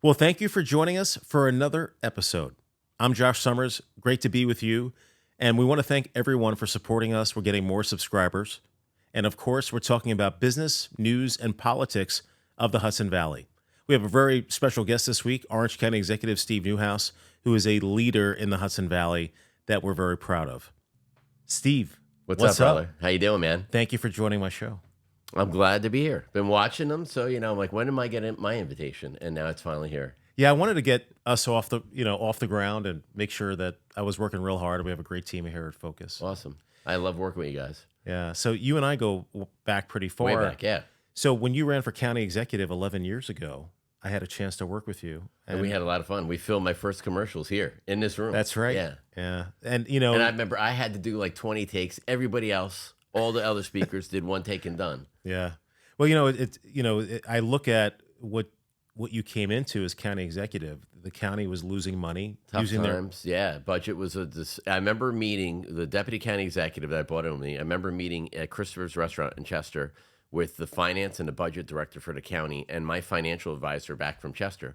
Well, thank you for joining us for another episode. I'm Josh Sommers. Great to be with you. And we want to thank everyone for supporting us. We're getting more subscribers. And of course, we're talking about business, news, and politics of the Hudson Valley. We have a very special guest this week, Orange County Executive Steve Neuhaus, who is a leader in the Hudson Valley that we're very proud of. Steve, What's up, brother? How you doing, man? Thank you for joining my show. I'm glad to be here. Been watching them, so I'm like, when am I getting my invitation? And now it's finally here. Yeah, I wanted to get us off the ground and make sure that I was working real hard. We have a great team here at Focus. Awesome. I love working with you guys. Yeah, so you and I go back pretty far. Way back, yeah. So when you ran for county executive 11 years ago, I had a chance to work with you. And we had a lot of fun. We filmed my first commercials here in this room. That's right. Yeah. Yeah. And And I remember I had to do like 20 takes. Everybody else, all the other speakers did one take and done. Yeah. Well, I look at what you came into as county executive. The county was losing money. Tough times. Yeah. Budget was I remember meeting the deputy county executive that I brought in with me. I remember meeting at Christopher's Restaurant in Chester with the finance and the budget director for the county and my financial advisor back from Chester.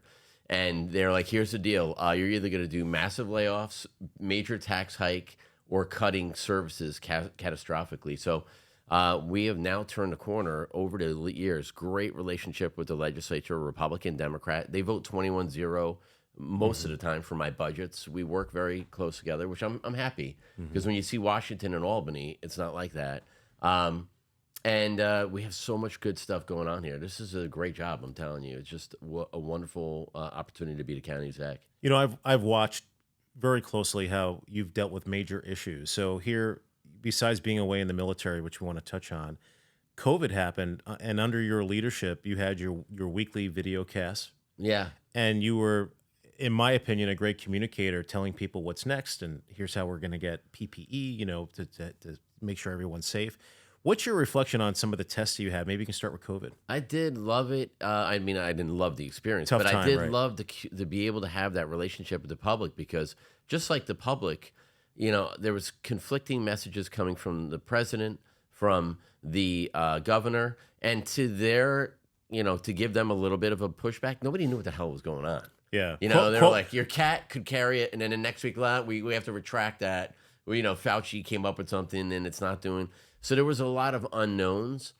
And they're like, here's the deal. You're either going to do massive layoffs, major tax hike, or cutting services catastrophically. So we have now turned the corner over the years. Great relationship with the legislature, Republican, Democrat. They vote 21-0 most of the time for my budgets. We work very close together, which I'm happy. Because when you see Washington and Albany, it's not like that. And we have so much good stuff going on here. This is a great job, I'm telling you. It's just a wonderful opportunity to be the county exec. I've watched very closely how you've dealt with major issues. So here, besides being away in the military, which we want to touch on, COVID happened, and under your leadership, you had your weekly video cast. Yeah. And you were, in my opinion, a great communicator, telling people what's next, and here's how we're going to get PPE, to make sure everyone's safe. What's your reflection on some of the tests you had? Maybe you can start with COVID. I did love it. I didn't love the experience, but I did love to be able to have that relationship with the public, because just like the public, there was conflicting messages coming from the president, from the governor, and to to give them a little bit of a pushback. Nobody knew what the hell was going on. Yeah. They were like, your cat could carry it, and then the next week, we have to retract that. Fauci came up with something, and it's not doing. So there was a lot of unknowns.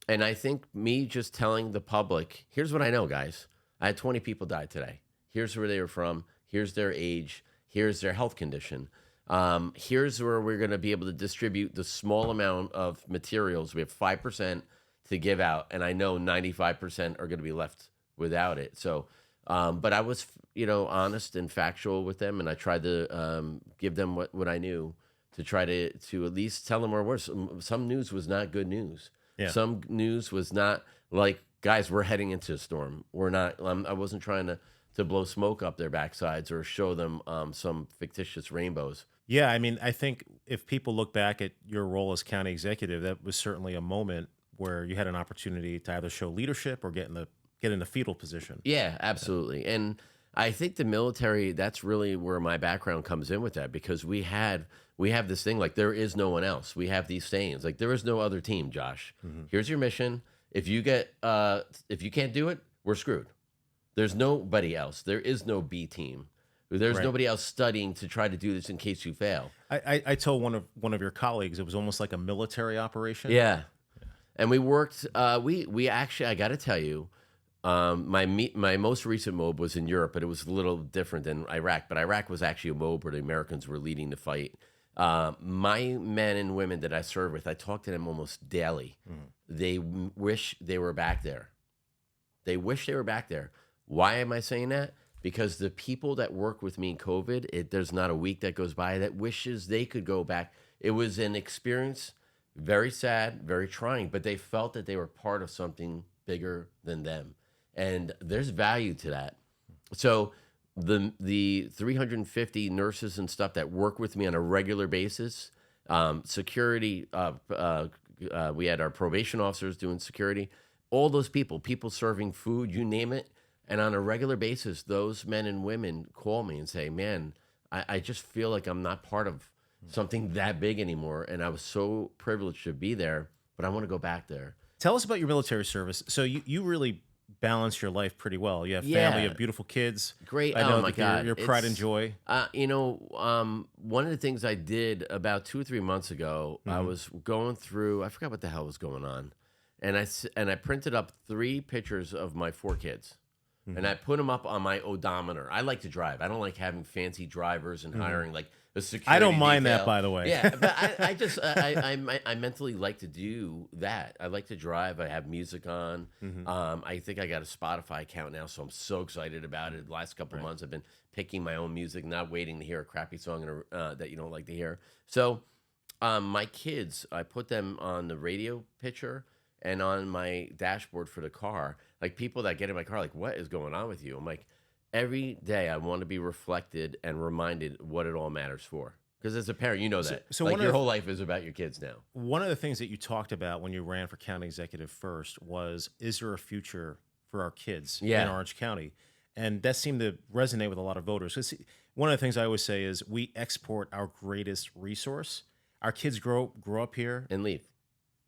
And I think me just telling the public, here's what I know, guys. I had 20 people die today. Here's where they were from. Here's their age. Here's their health condition. Here's where we're going to be able to distribute the small amount of materials. We have 5% to give out, and I know 95% are going to be left without it. So, but I was, honest and factual with them, and I tried to give them what I knew, to try to at least tell them where we're. Some news was not good news. Yeah. Some news was not like, guys, we're heading into a storm. We're not. I wasn't trying to blow smoke up their backsides or show them some fictitious rainbows. Yeah, I think if people look back at your role as county executive, that was certainly a moment where you had an opportunity to either show leadership or get in the fetal position. Yeah, absolutely. And I think the military, that's really where my background comes in with that, because we have this thing like, there is no one else. We have these sayings like, there is no other team, Josh. Mm-hmm. Here's your mission. If you can't do it, we're screwed. There's nobody else. There is no B team. There's nobody else studying to try to do this in case you fail. I told one of your colleagues it was almost like a military operation. Yeah. And we worked. We actually, I got to tell you, my most recent MOB was in Europe, but it was a little different than Iraq. But Iraq was actually a MOB where the Americans were leading the fight. My men and women that I serve with, I talk to them almost daily. Mm. They wish they were back there. They wish they were back there. Why am I saying that? Because the people that work with me in COVID, there's not a week that goes by that wishes they could go back. It was an experience, very sad, very trying, but they felt that they were part of something bigger than them. And there's value to that. So the 350 nurses and stuff that work with me on a regular basis, security, we had our probation officers doing security, all those people serving food, you name it. And on a regular basis, those men and women call me and say, man, I just feel like I'm not part of something that big anymore. And I was so privileged to be there, but I want to go back there. Tell us about your military service. So you really balance your life pretty well. You have family, you Yeah, have beautiful kids. great. I Oh know my that you're, God, you're pride and joy. one of the things I did about 2 or 3 months ago, I Hmm. was going through. I forgot what the hell was going on, and I printed up 3 pictures of my 4 kids, and Hmm. I put them up on my odometer. I like to drive. I don't like having fancy drivers and Hmm. hiring like a I don't security mind that, detail. by the way. Yeah, but I just I mentally like to do that. I like to drive. I have music on. Hmm. I think I got a Spotify account now, so I'm so excited about it. The last couple of Right. months, I've been picking my own music, not waiting to hear a crappy song that you don't like to hear. So, my kids, I put them on the radio picture and on my dashboard for the car. Like people that get in my car, like, what is going on with you? I'm like, every day I want to be reflected and reminded what it all matters for. Because as a parent, you know So, that. so Like one your of the whole life is about your kids now. one of the things that you talked about when you ran for county executive first was, is there a future for our kids in Yeah. Orange County? And that seemed to resonate with a lot of voters. 'Cause one of the things I always say is we export our greatest resource. Our kids grow up here, And leave.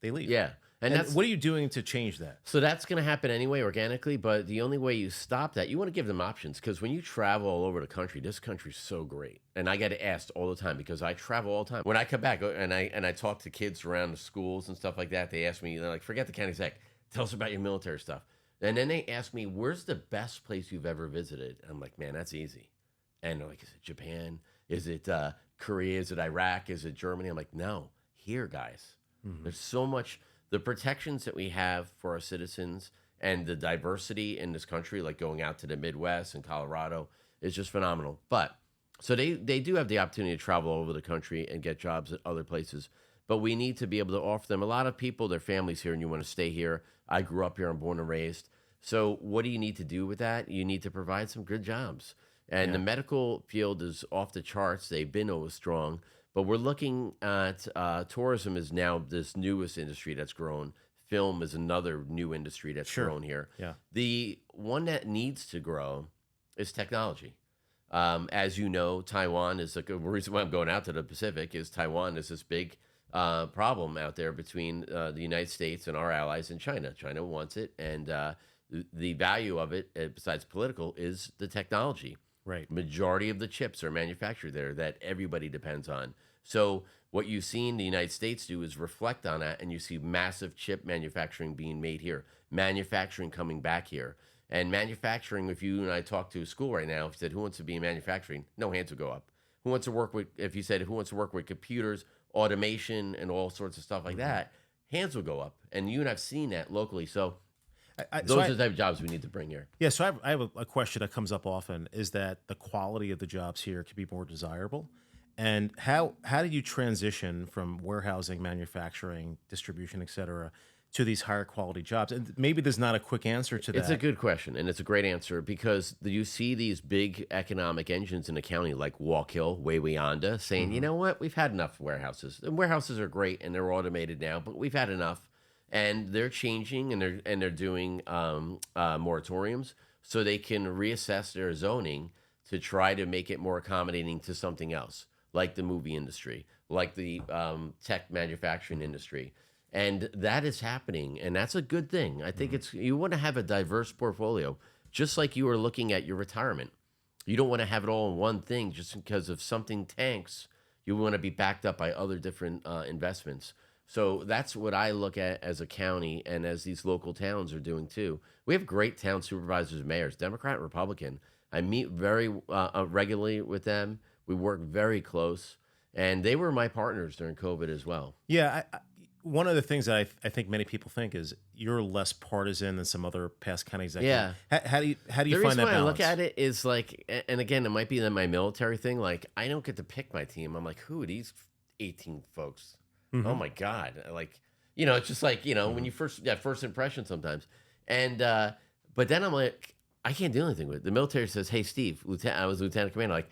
they leave. Yeah. And And that's what are you doing to change that? So that's going to happen anyway, organically. But the only way you stop that, you want to give them options because when you travel all over the country, this country's so great. And I get asked all the time because I travel all the time. When I come back and I talk to kids around the schools and stuff like that, they ask me, they're like, forget the county exec, tell us about your military stuff. And then they ask me, where's the best place you've ever visited? I'm like, man, that's easy. And they're like, is it Japan? Is it Korea? Is it Iraq? Is it Germany? I'm like, no, here, guys. Mhm. There's so much, the protections that we have for our citizens and the diversity in this country, like going out to the Midwest and Colorado, is just phenomenal. But so they do have the opportunity to travel all over the country and get jobs at other places. But we need to be able to offer them. A lot of people, their families here, and you want to stay here. I grew up here. I'm born and raised. So what do you need to do with that? You need to provide some good jobs. And the Yeah. medical field is off the charts. They've been always strong. But we're looking at tourism is now this newest industry that's grown. Film is another new industry that's Sure. grown here. Yeah. The one that needs to grow is technology. As you know, Taiwan is like a reason why I'm going out to the Pacific is Taiwan is this big problem out there between the United States and our allies in China. China wants it, and the value of it, besides political, is the technology. Right. Majority of the chips are manufactured there that everybody depends on. So what you've seen the United States do is reflect on that, and you see massive chip manufacturing being made here, manufacturing coming back here. And manufacturing, if you and I talk to a school right now, if you said, who wants to be in manufacturing? No hands would go up. Who wants to work with, if you said, who wants to work with computers, automation, and all sorts of stuff like that, hands will go up. And you and I've seen that locally. So those are the type of jobs we need to bring here. Yeah, so I have a question that comes up often is that the quality of the jobs here could be more desirable. And how do you transition from warehousing, manufacturing, distribution, et cetera, to these higher quality jobs? And maybe there's not a quick answer to that. It's a good question, and it's a great answer because you see these big economic engines in the county like Walk Hill, Wawayanda, saying, you know what, we've had enough warehouses. And warehouses are great and they're automated now, but we've had enough. And they're changing and they're doing moratoriums so they can reassess their zoning to try to make it more accommodating to something else, like the movie industry, like the tech manufacturing industry. And that is happening, and that's a good thing. I think it's you want to have a diverse portfolio, just like you are looking at your retirement. You don't want to have it all in one thing just because if something tanks, you want to be backed up by other different investments. So that's what I look at as a county and as these local towns are doing too. We have great town supervisors and mayors, Democrat and Republican. I meet very regularly with them. We work very close, and they were my partners during COVID as well. Yeah, one of the things that I think many people think is you're less partisan than some other past county executives. Yeah. How do you The find reason that why I look balance? at it is like, and again, it might be that my military thing. Like, I don't get to pick my team. I'm like, who are these 18 folks? Oh my God! Like, it's just like when you first impression sometimes, and but then I'm like, I can't do anything with it. The military says, hey, Steve, I was lieutenant commander. Like,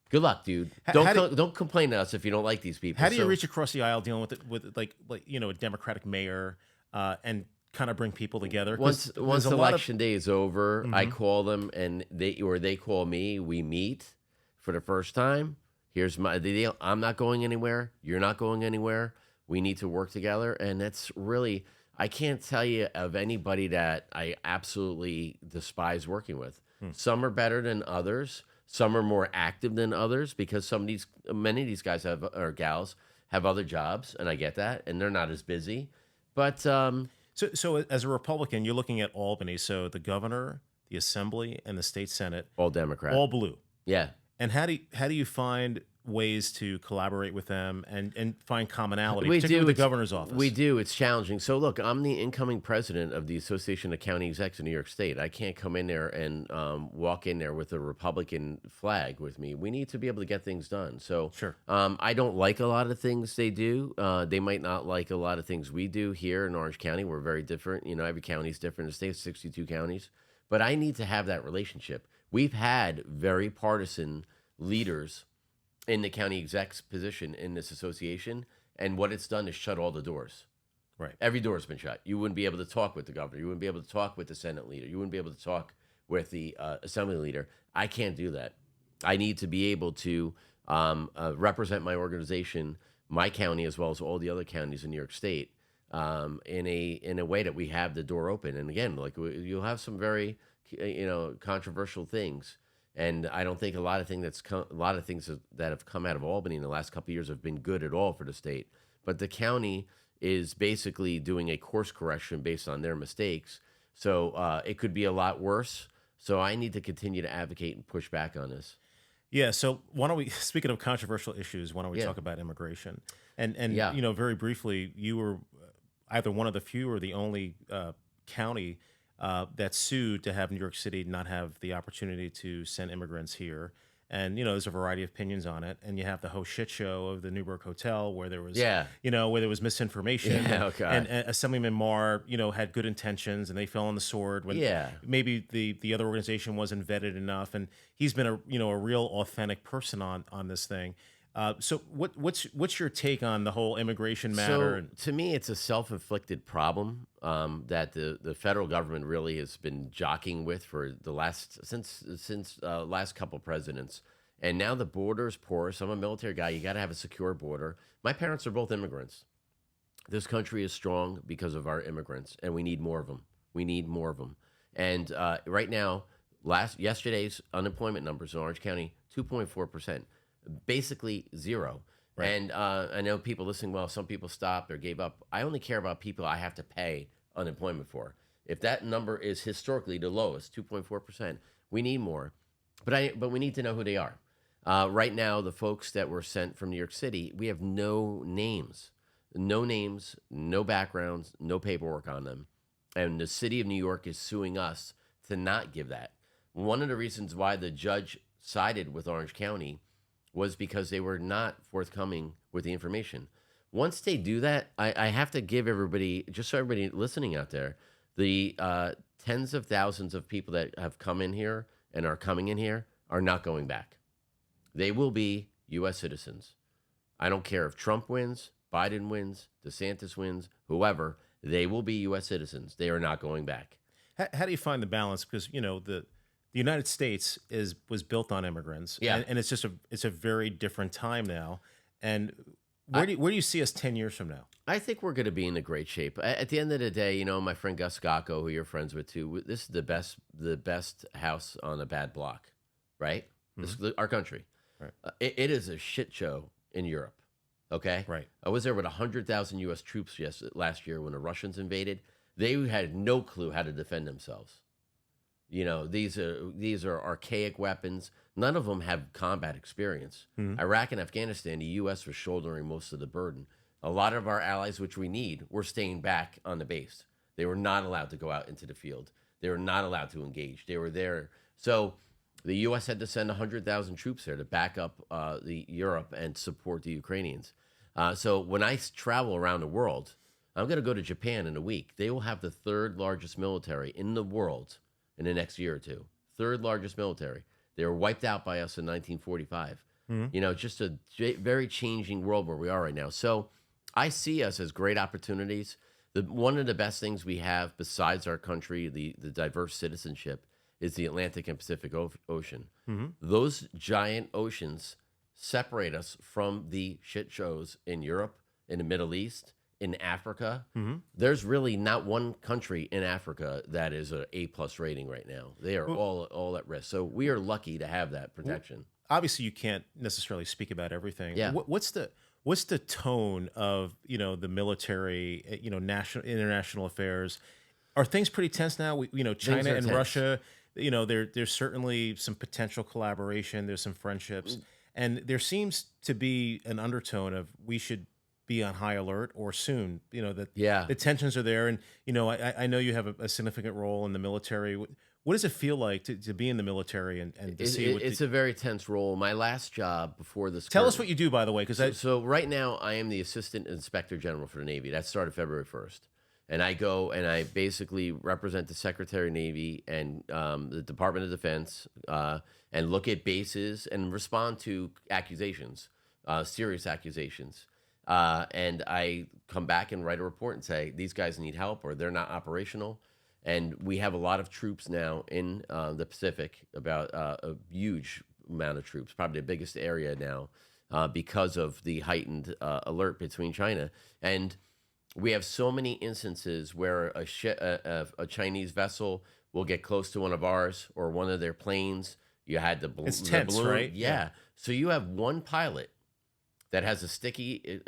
good luck, dude. Don't complain to us if you don't like these people. How do you reach across the aisle dealing with it with like a Democratic mayor and kind of bring people together? 'Cause Once there's a lot of election day is over, I call them and they call me. We meet for the first time. Here's the deal. I'm not going anywhere. You're not going anywhere. We need to work together, and that's really I can't tell you of anybody that I absolutely despise working with. Some are better than others. Some are more active than others because many of these guys or gals have other jobs, and I get that, and they're not as busy. But So as a Republican, you're looking at Albany. So the governor, the assembly, and the state senate, all Democrat. all blue. Yeah. And how do you find ways to collaborate with them and find commonality, We particularly do. with the governor's office? We do. It's challenging. So look, I'm the incoming president of the Association of County Execs in New York State. I can't come in there and walk in there with a Republican flag with me. We need to be able to get things done. So Sure. I don't like a lot of things they do. They might not like a lot of things we do here in Orange County. We're very different. Every county is different. The state has 62 counties. But I need to have that relationship. We've had very partisan leaders in the county exec's position in this association, and what it's done is shut all the doors. Right. Every door's been shut. You wouldn't be able to talk with the governor. You wouldn't be able to talk with the Senate leader. You wouldn't be able to talk with the assembly leader. I can't do that. I need to be able to represent my organization, my county, as well as all the other counties in New York State, in a way that we have the door open. And again, like you'll have some very controversial things. And I don't think a lot of things that have come out of Albany in the last couple of years have been good at all for the state. But the county is basically doing a course correction based on their mistakes. So it could be a lot worse. So I need to continue to advocate and push back on this. Yeah. So why don't we, speaking of controversial issues, why don't we Yeah. talk about immigration? And Yeah. very briefly, you were either one of the few or the only county that sued to have New York City not have the opportunity to send immigrants here. And, there's a variety of opinions on it. And you have the whole shit show of the Newburgh Hotel where there was, where there was misinformation. Yeah, oh, God. And Assemblyman Marr, had good intentions and they fell on the sword when maybe the other organization wasn't vetted enough. And he's been a real authentic person on this thing. So what's your take on the whole immigration matter? So to me, it's a self-inflicted problem that the federal government really has been jockeying with for the last couple presidents, and now the border's porous. I'm a military guy. You got to have a secure border. My parents are both immigrants. This country is strong because of our immigrants, and we need more of them. We need more of them. And right now, yesterday's unemployment numbers in Orange County, 2.4%. Basically zero. Right. And I know people listening, well, some people stopped or gave up. I only care about people I have to pay unemployment for. If that number is historically the lowest, 2.4%, we need more. But we need to know who they are. Right now, the folks that were sent from New York City, we have no names, no backgrounds, no paperwork on them. And the city of New York is suing us to not give that. One of the reasons why the judge sided with Orange County was because they were not forthcoming with the information. Once they do that, I have to give everybody, just so everybody listening out there, the tens of thousands of people that have come in here and are coming in here are not going back. They will be U.S. citizens. I don't care if Trump wins, Biden wins, DeSantis wins, whoever, they will be U.S. citizens. They are not going back. How do you find the balance? Because, the United States was built on immigrants, and it's just a very different time now. And where do you see us 10 years from now? I think we're going to be in a great shape. At the end of the day, my friend Gus Scacco, who you're friends with too, this is the best house on a bad block, right? Mm-hmm. This is our country. Right. It is a shit show in Europe. Okay, right. I was there with 100,000 U.S. troops last year when the Russians invaded. They had no clue how to defend themselves. These are archaic weapons. None of them have combat experience. Mm-hmm. Iraq and Afghanistan, the U.S. was shouldering most of the burden. A lot of our allies, which we need, were staying back on the base. They were not allowed to go out into the field. They were not allowed to engage. They were there. So the U.S. had to send 100,000 troops there to back up the Europe and support the Ukrainians. So when I travel around the world, I'm going to go to Japan in a week. They will have the third largest military in the world in the next year or two. Third largest military. They were wiped out by us in 1945. Mm-hmm. Just a very changing world where we are right now. So I see us as great opportunities. One of the best things we have besides our country, the diverse citizenship, is the Atlantic and Pacific Ocean. Mm-hmm. Those giant oceans separate us from the shit shows in Europe, in the Middle East, in Africa, Mm-hmm. there's really not one country in Africa that is an A+ rating right now. They are all at risk. So we are lucky to have that protection. Obviously, you can't necessarily speak about everything. Yeah. What's the tone of the military, national international affairs? Are things pretty tense now? China and tense. Russia. There's certainly some potential collaboration. There's some friendships, and there seems to be an undertone of we should be on high alert or soon. That the tensions are there, and I know you have a significant role in the military. What does it feel like to be in the military and to see? It's a very tense role. My last job before this. Tell us what you do, by the way, because so right now I am the Assistant Inspector General for the Navy. That started February 1st. And I go and I basically represent the Secretary of Navy and the Department of Defense and look at bases and respond to accusations, serious accusations. And I come back and write a report and say, these guys need help or they're not operational. And we have a lot of troops now in the Pacific, about a huge amount of troops, probably the biggest area now because of the heightened alert between China. And we have so many instances where a Chinese vessel will get close to one of ours or one of their planes. You had the it's tense, balloon, right? Yeah. So you have one pilot that has a sticky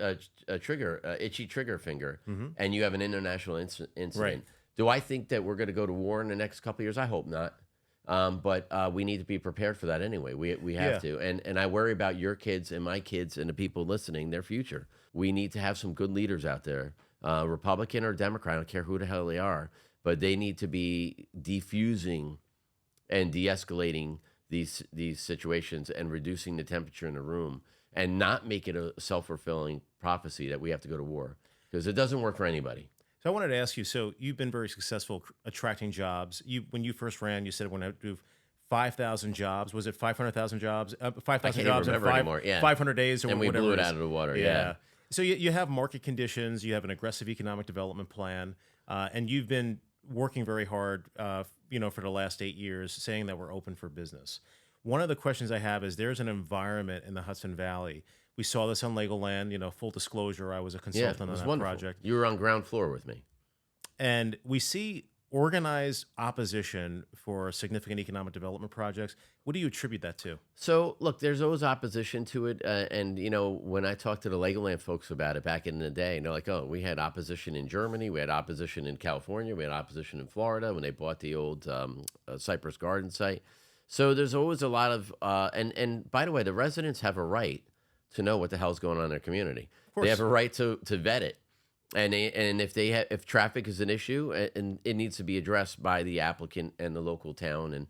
itchy trigger finger, and you have an international incident. Right. Do I think that we're going to go to war in the next couple of years? I hope not. But we need to be prepared for that anyway. We have to. And I worry about your kids and my kids and the people listening, their future. We need to have some good leaders out there, Republican or Democrat, I don't care who the hell they are, but they need to be defusing and de-escalating these situations and reducing the temperature in the room and not make it a self-fulfilling prophecy that we have to go to war, because it doesn't work for anybody. So I wanted to ask you, so you've been very successful attracting jobs. When you first ran, you said when I do 5,000 jobs. Was it 500,000 jobs? 5,000 jobs in 500 days or and whatever. And we blew it out of the water, yeah. So you have market conditions, you have an aggressive economic development plan, and you've been working very hard, for the last 8 years, saying that we're open for business. One of the questions I have is there's an environment in the Hudson Valley. We saw this on Legoland. Full disclosure, I was a consultant on that project. You were on ground floor with me. And we see organized opposition for significant economic development projects. What do you attribute that to? So, look, there's always opposition to it. And, when I talked to the Legoland folks about it back in the day, they're like, oh, we had opposition in Germany. We had opposition in California. We had opposition in Florida when they bought the old Cypress Garden site. So there's always a lot of, and by the way, the residents have a right to know what the hell's going on in their community. They have a right to vet it. And if traffic is an issue, and it needs to be addressed by the applicant and the local town, and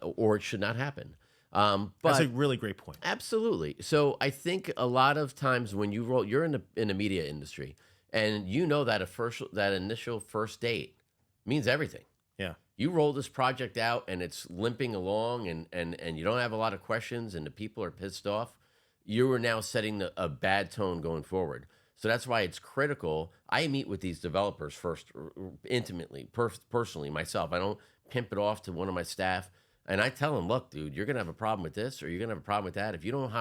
or it should not happen. But that's a really great point. Absolutely. So I think a lot of times when you're in the media industry, and that initial first date means everything. Yeah. You roll this project out and it's limping along, and you don't have a lot of questions, and the people are pissed off. You are now setting a bad tone going forward. So that's why it's critical. I meet with these developers first, intimately, personally, myself. I don't pimp it off to one of my staff. And I tell them, look, dude, you're going to have a problem with this, or you're going to have a problem with that. If you don't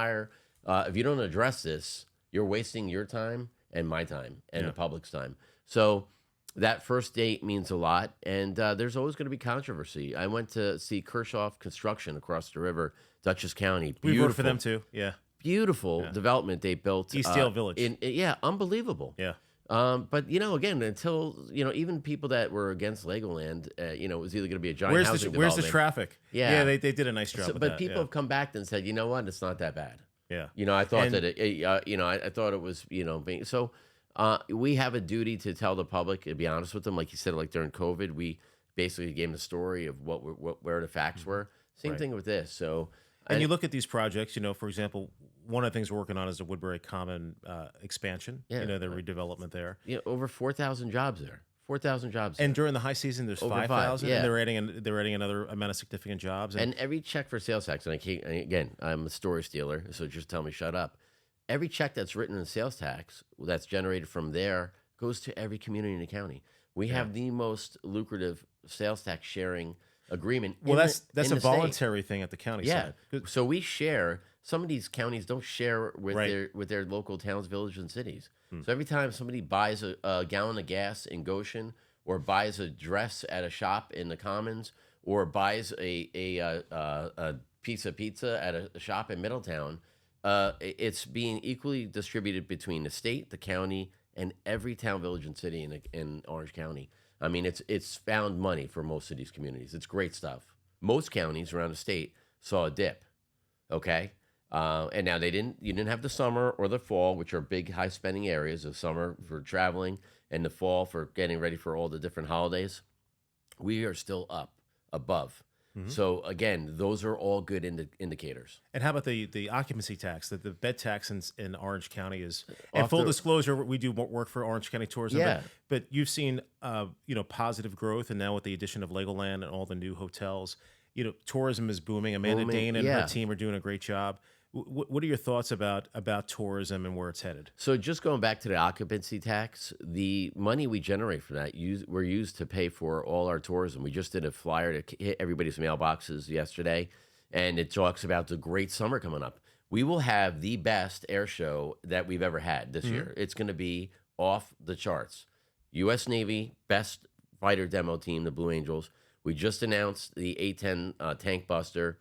if you don't address this, you're wasting your time and my time and the public's time. So that first date means a lot. And there's always going to be controversy. I went to see Kershaw Construction across the river, Dutchess County. We worked for them too. Yeah. Beautiful development they built. Eastdale Village. Unbelievable. Yeah. But, again, until, even people that were against Legoland, it was either going to be a giant housing development. Where's the traffic? Yeah. They did a nice job with that. But people have come back and said, you know what, it's not that bad. Yeah. I thought I thought it was, so we have a duty to tell the public, to be honest with them. Like you said, like during COVID, we basically gave them the story of where the facts were. Same thing with this. So, and you look at these projects, for example, one of the things we're working on is the Woodbury Common expansion, the redevelopment there. Over 4,000 jobs there. 4,000 jobs. And during the high season, there's 5,000, and they're adding another amount of significant jobs. And every check for sales tax, and again, I'm a story stealer, so just tell me shut up. Every check that's written in sales tax that's generated from there goes to every community in the county. We have the most lucrative sales tax sharing agreement. Well, that's a voluntary thing at the county side. So we share some of these counties don't share with Right. their local towns, villages, and cities. Hmm. So every time somebody buys a gallon of gas in Goshen, or buys a dress at a shop in the Commons, or buys a piece of pizza at a shop in Middletown, it's being equally distributed between the state, the county, and every town, village, and city in Orange County. I mean, it's found money for most of these communities. It's great stuff. Most counties around the state saw a dip. Okay. And now you didn't have the summer or the fall, which are big high spending areas. The summer for traveling and the fall for getting ready for all the different holidays. We are still up above. Mhm. So again, those are all good indicators. And how about the occupancy tax? The bed tax in Orange County is. And Off full the- disclosure, we do work for Orange County Tourism. Yeah. But you've seen positive growth, and now with the addition of Legoland and all the new hotels, tourism is booming. Amanda Booming, Dane and yeah. her team are doing a great job. What are your thoughts about tourism and where it's headed? So just going back to the occupancy tax, the money we generate from that were used to pay for all our tourism. We just did a flyer to hit everybody's mailboxes yesterday, and it talks about the great summer coming up. We will have the best air show that we've ever had this year. It's going to be off the charts. U.S. Navy, best fighter demo team, the Blue Angels. We just announced the A-10 tank buster,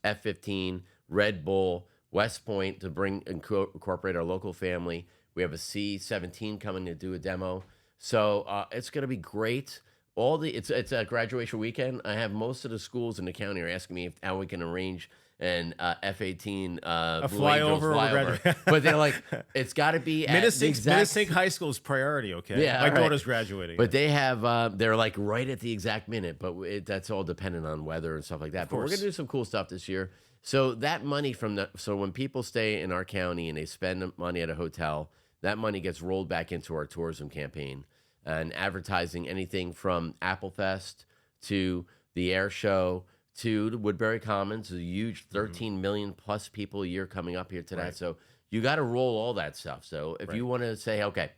F-15, Red Bull, West Point to incorporate our local family. We have a C-17 coming to do a demo. So it's going to be great. It's a graduation weekend. I have most of the schools in the county are asking me how we can arrange an F-18 Blue Angels flyover. But they're like, it's got to be at the exact... Minnesink High School's priority, okay? Yeah, My all right. daughter's graduating. But they have, they're like right at the exact minute, but that's all dependent on weather and stuff like that. But we're going to do some cool stuff this year. So that money so when people stay in our county and they spend money at a hotel, that money gets rolled back into our tourism campaign and advertising anything from Applefest to the air show to the Woodbury Commons, a huge 13 million plus people a year coming up here to that. Right. So you got to roll all that stuff. So if you want to say, okay,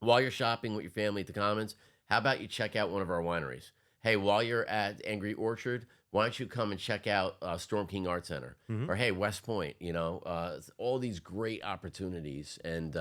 while you're shopping with your family at the Commons, how about you check out one of our wineries? Hey, while you're at Angry Orchard, why don't you come and check out Storm King Art Center? Or hey, West Point, all these great opportunities and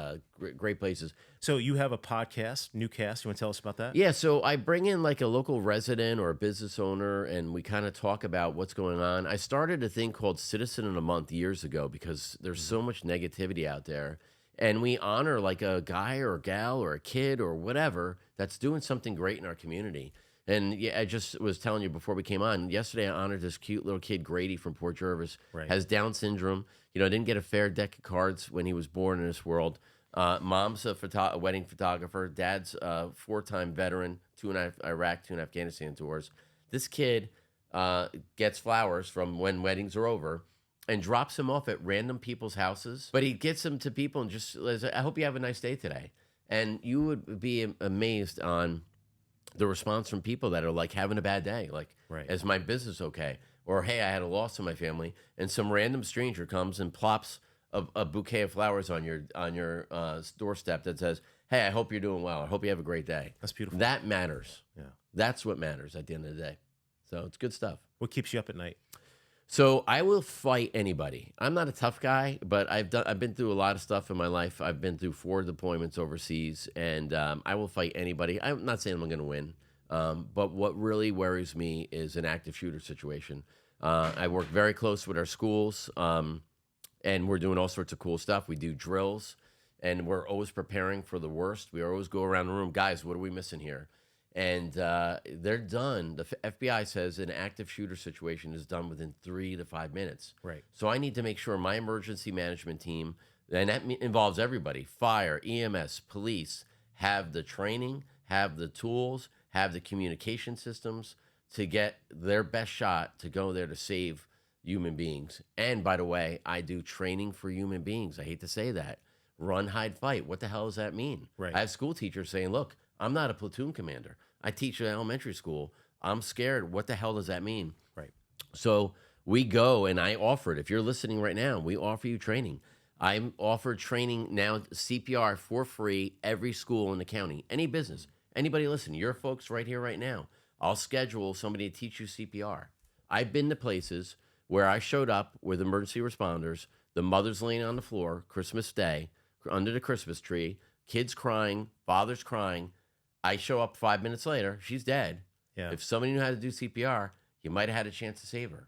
great places. So you have a podcast, Newcast. You want to tell us about that? Yeah, so I bring in like a local resident or a business owner, and we kind of talk about what's going on. I started a thing called Citizen in a Month years ago because there's so much negativity out there. And we honor like a guy or a gal or a kid or whatever that's doing something great in our community. And yeah, I just was telling you before we came on, yesterday I honored this cute little kid, Grady from Port Jervis, Right. has Down syndrome. Didn't get a fair deck of cards when he was born in this world. Mom's a wedding photographer. Dad's a 4-time veteran, 2 in Iraq, 2 in Afghanistan tours. This kid gets flowers from when weddings are over and drops them off at random people's houses. But he gets them to people and just says, I hope you have a nice day today. And you would be amazed on the response from people that are like having a bad day. Like, Right. is my business okay? Or, hey, I had a loss in my family. And some random stranger comes and plops a bouquet of flowers on your doorstep that says, hey, I hope you're doing well. I hope you have a great day. That's beautiful. That matters. Yeah. That's what matters at the end of the day. So it's good stuff. What keeps you up at night? So I will fight anybody. I'm not a tough guy, but I've been through a lot of stuff in my life. I've been through 4 deployments overseas, and I will fight anybody. I'm not saying I'm going to win, but what really worries me is an active shooter situation. I work very close with our schools, and we're doing all sorts of cool stuff. We do drills, and we're always preparing for the worst. We always go around the room, guys, what are we missing here? And they're done. The FBI says an active shooter situation is done within 3 to 5 minutes. Right. So I need to make sure my emergency management team, and that involves everybody, fire, EMS, police, have the training, have the tools, have the communication systems to get their best shot to go there to save human beings. And by the way, I do training for human beings. I hate to say that. Run, hide, fight. What the hell does that mean? Right. I have school teachers saying, look, I'm not a platoon commander. I teach at elementary school. I'm scared. What the hell does that mean? Right. So we go and I offer it. If you're listening right now, we offer you training. I'm offered training now, CPR for free, every school in the county, any business, anybody listening, your folks right here, right now. I'll schedule somebody to teach you CPR. I've been to places where I showed up with emergency responders, the mother's laying on the floor, Christmas Day, under the Christmas tree, kids crying, fathers crying. I show up 5 minutes later, she's dead. Yeah. If somebody knew how to do CPR, you might have had a chance to save her.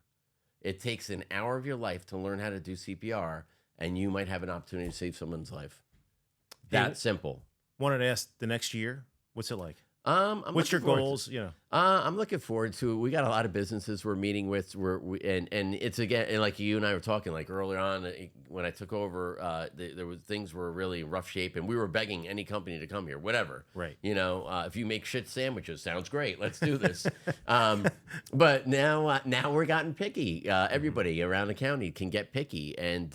It takes an hour of your life to learn how to do CPR, and you might have an opportunity to save someone's life. That simple. Wanted to ask the next year, what's it like? What's your goals? I'm looking forward to it. We got a lot of businesses we're meeting with. And it's again, and like you and I were talking like earlier on when I took over. There was things were really in rough shape, and we were begging any company to come here, whatever. Right. If you make shit sandwiches, sounds great. Let's do this. But now we're gotten picky. Everybody around the county can get picky, and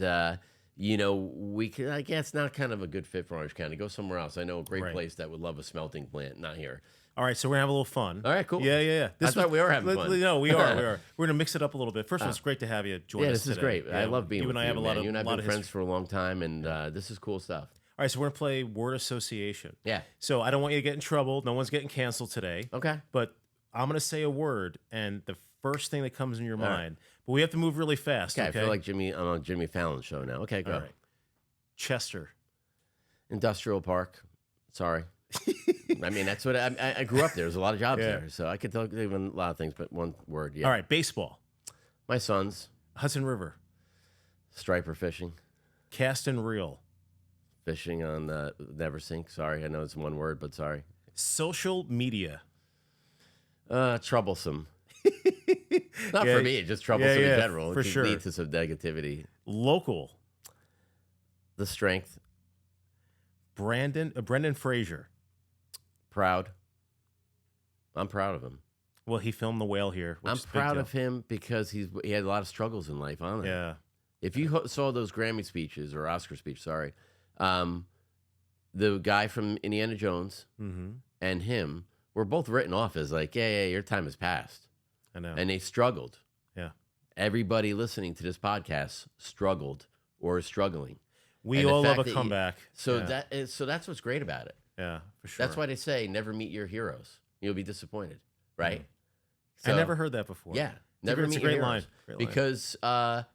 we can. I guess not kind of a good fit for Orange County. Go somewhere else. I know a great place that would love a smelting plant. Not here. All right, so we're gonna have a little fun. All right, cool. Yeah. I thought we were having fun. No, we are. We're gonna mix it up a little bit. First of all, it's great to have you join us. Yeah, this is great. Yeah, I love being with you. You and I have a lot of. You and I have been friends for a long time, and this is cool stuff. All right, so we're gonna play word association. Yeah. So I don't want you to get in trouble. No one's getting canceled today. Okay. But I'm gonna say a word, and the first thing that comes in your mind. But we have to move really fast. Okay. I feel like I'm on Jimmy Fallon's show now. Okay, go. All right. Chester. Industrial Park. Sorry. I mean, that's what I grew up there. There's a lot of jobs there, so I could tell you a lot of things, but one word. Yeah. All right, baseball. My sons. Hudson River. Striper fishing. Cast and reel. Fishing on Never Sink. Sorry, I know it's one word, but sorry. Social media. Troublesome. Not for me, just troublesome in general. For sure. Lead to some negativity. Local. The strength. Brendan Fraser. Proud. I'm proud of him. Well, he filmed The Whale here. I'm proud of him because he had a lot of struggles in life, honestly. Yeah. If you saw those Grammy speeches or Oscar speech, sorry, the guy from Indiana Jones and him were both written off as like, yeah, your time has passed. I know. And they struggled. Yeah. Everybody listening to this podcast struggled or is struggling. We all love a comeback. So that's what's great about it. Yeah, for sure. That's why they say never meet your heroes. You'll be disappointed, right? I never heard that before. Yeah, never meet your heroes. Line. Because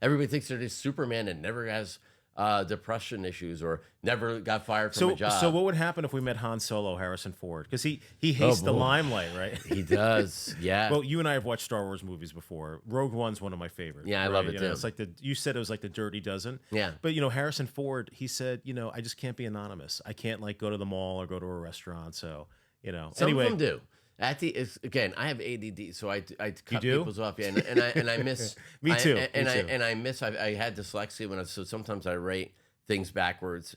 everybody thinks they're this Superman and never has depression issues or never got fired from a job. So what would happen if we met Han Solo, Harrison Ford? Because he hates the limelight, right? He does, yeah. Well, you and I have watched Star Wars movies before. Rogue One's one of my favorites. Yeah, I love it too. It's like you said it was like the Dirty Dozen. Yeah. But Harrison Ford, he said, I just can't be anonymous. I can't like go to the mall or go to a restaurant. So Some of them do. Again, I have ADD, so I cut people's off. Yeah, and I miss. Me too. I miss. I had dyslexia so sometimes I write things backwards.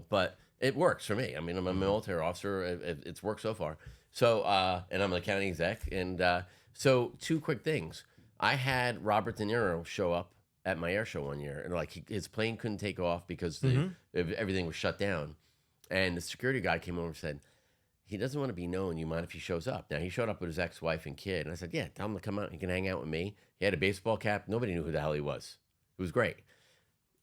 But it works for me. I mean, I'm a military officer. It's worked so far. So and I'm an accounting exec. And so two quick things. I had Robert De Niro show up at my air show one year, and like his plane couldn't take off because everything was shut down, and the security guy came over and said, he doesn't want to be known. You mind if he shows up? Now, he showed up with his ex-wife and kid. And I said, yeah, tell him to come out. He can hang out with me. He had a baseball cap. Nobody knew who the hell he was. It was great.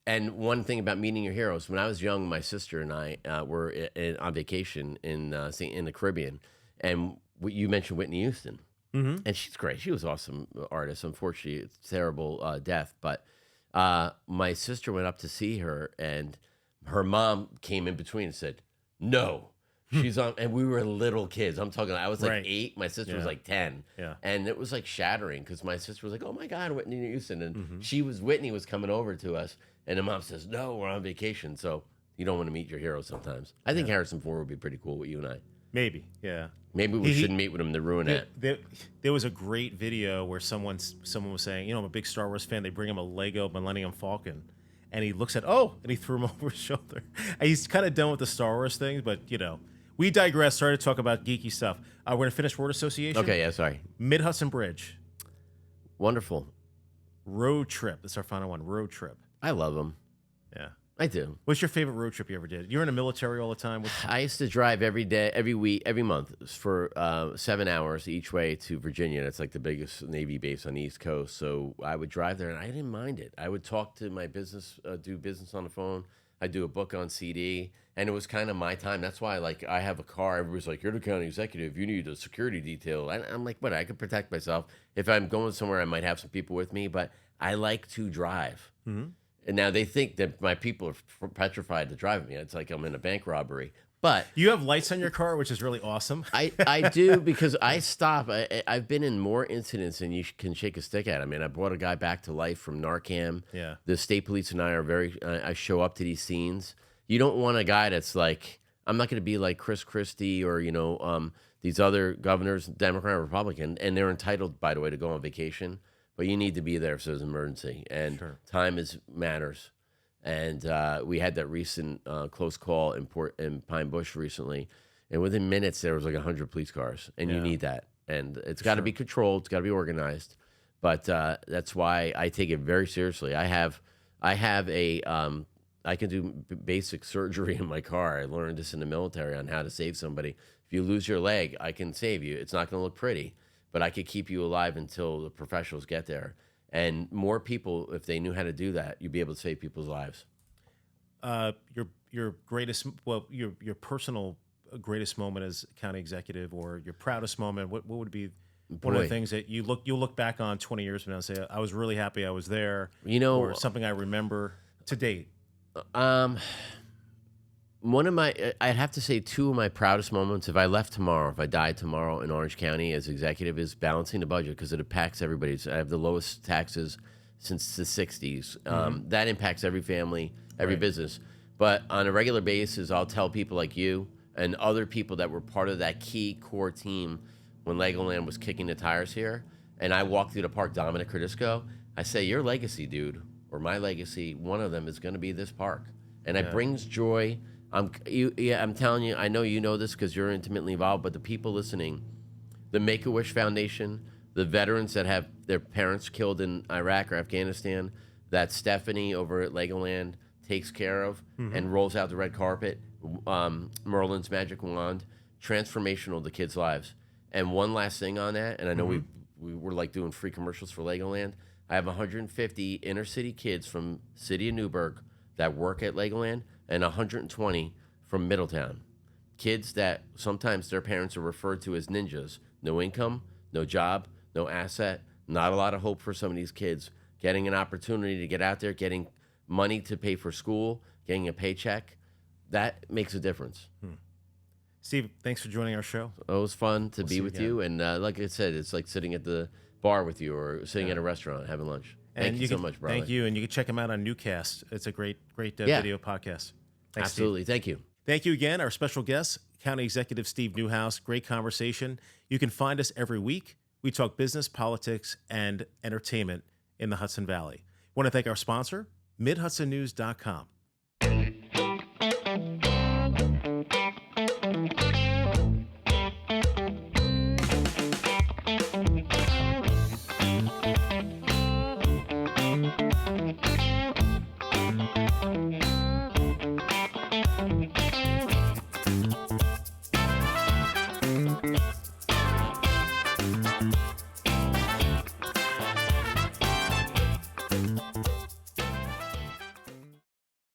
And one thing about meeting your heroes, when I was young, my sister and I were on vacation in the Caribbean. And you mentioned Whitney Houston. And she's great. She was an awesome artist. Unfortunately, it's a terrible death. But my sister went up to see her, and her mom came in between and said, no. She's on, and we were little kids. I'm talking, I was like 8. My sister was like 10. Yeah. And it was like shattering because my sister was like, oh my God, Whitney Houston. And Whitney was coming over to us. And the mom says, no, we're on vacation. So you don't want to meet your hero sometimes. I think Harrison Ford would be pretty cool with you and I. Maybe, yeah. Maybe we shouldn't meet with him to ruin it. There was a great video where someone was saying, I'm a big Star Wars fan. They bring him a Lego Millennium Falcon. And he looks at, and he threw him over his shoulder. And he's kind of done with the Star Wars thing, but, we digress. Sorry to talk about geeky stuff. We're going to finish word association. Okay, yeah, sorry. Mid-Hudson Bridge. Wonderful. Road trip. That's our final one. Road trip. I love them. Yeah. I do. What's your favorite road trip you ever did? You're in the military all the time. I used to drive every day, every week, every month for 7 hours each way to Virginia. That's like the biggest Navy base on the East Coast. So I would drive there, and I didn't mind it. I would talk to my business, do business on the phone. I'd do a book on CD, and it was kind of my time. That's why, I have a car. Everybody's like, you're the county executive. You need a security detail. I'm like, what? I could protect myself. If I'm going somewhere, I might have some people with me, but I like to drive. Mhm. And now they think that my people are petrified to drive me. It's like I'm in a bank robbery. But You have lights on your car, which is really awesome. I do because I stop. I've been in more incidents than you can shake a stick at. I mean, I brought a guy back to life from Narcan. Yeah. The state police and I are I show up to these scenes. You don't want a guy that's like, I'm not going to be like Chris Christie or, these other governors, Democrat or Republican, and they're entitled, by the way, to go on vacation. But you need to be there if there's an emergency. And Sure. time matters. And we had that recent close call in Pine Bush recently, and within minutes there was like 100 police cars, and you need that, and it's got to be controlled, it's got to be organized, but that's why I take it very seriously. I have I can do basic surgery in my car. I learned this in the military on how to save somebody. If you lose your leg, I can save you. It's not going to look pretty, but I could keep you alive until the professionals get there. And more people, if they knew how to do that, you'd be able to save people's lives. Your greatest, your personal greatest moment as county executive, or your proudest moment. What would be one of the things that you'll look back on 20 years from now and say, I was really happy I was there, or something I remember to date? I'd have to say two of my proudest moments, if I left tomorrow, if I died tomorrow in Orange County as executive, is balancing the budget, because it impacts everybody. I have the lowest taxes since the 60s. That impacts every family, every business. But on a regular basis, I'll tell people like you and other people that were part of that key core team when Legoland was kicking the tires here, and I walked through the park, Dominic Cardisco, I say, your legacy, dude, or my legacy, one of them is going to be this park. And it brings joy. I'm telling you, I know you know this because you're intimately involved, but the people listening, the Make-A-Wish Foundation, the veterans that have their parents killed in Iraq or Afghanistan, that Stephanie over at Legoland takes care of and rolls out the red carpet, Merlin's magic wand, transformational to kids' lives. And one last thing on that, and I know we were like doing free commercials for Legoland. I have 150 inner city kids from city of Newburgh that work at Legoland, and 120 from Middletown. Kids that sometimes their parents are referred to as ninjas. No income, no job, no asset, not a lot of hope for some of these kids. Getting an opportunity to get out there, getting money to pay for school, getting a paycheck, that makes a difference. Steve, thanks for joining our show. It was fun to be with you. And like I said, it's like sitting at the bar with you or sitting at a restaurant having lunch. Thank you so much, brother. Thank you. And you can check him out on Newcast. It's a great video podcast. Thanks, absolutely. Steve. Thank you. Thank you again. Our special guest, County Executive Steve Neuhaus. Great conversation. You can find us every week. We talk business, politics, and entertainment in the Hudson Valley. I want to thank our sponsor, MidHudsonNews.com.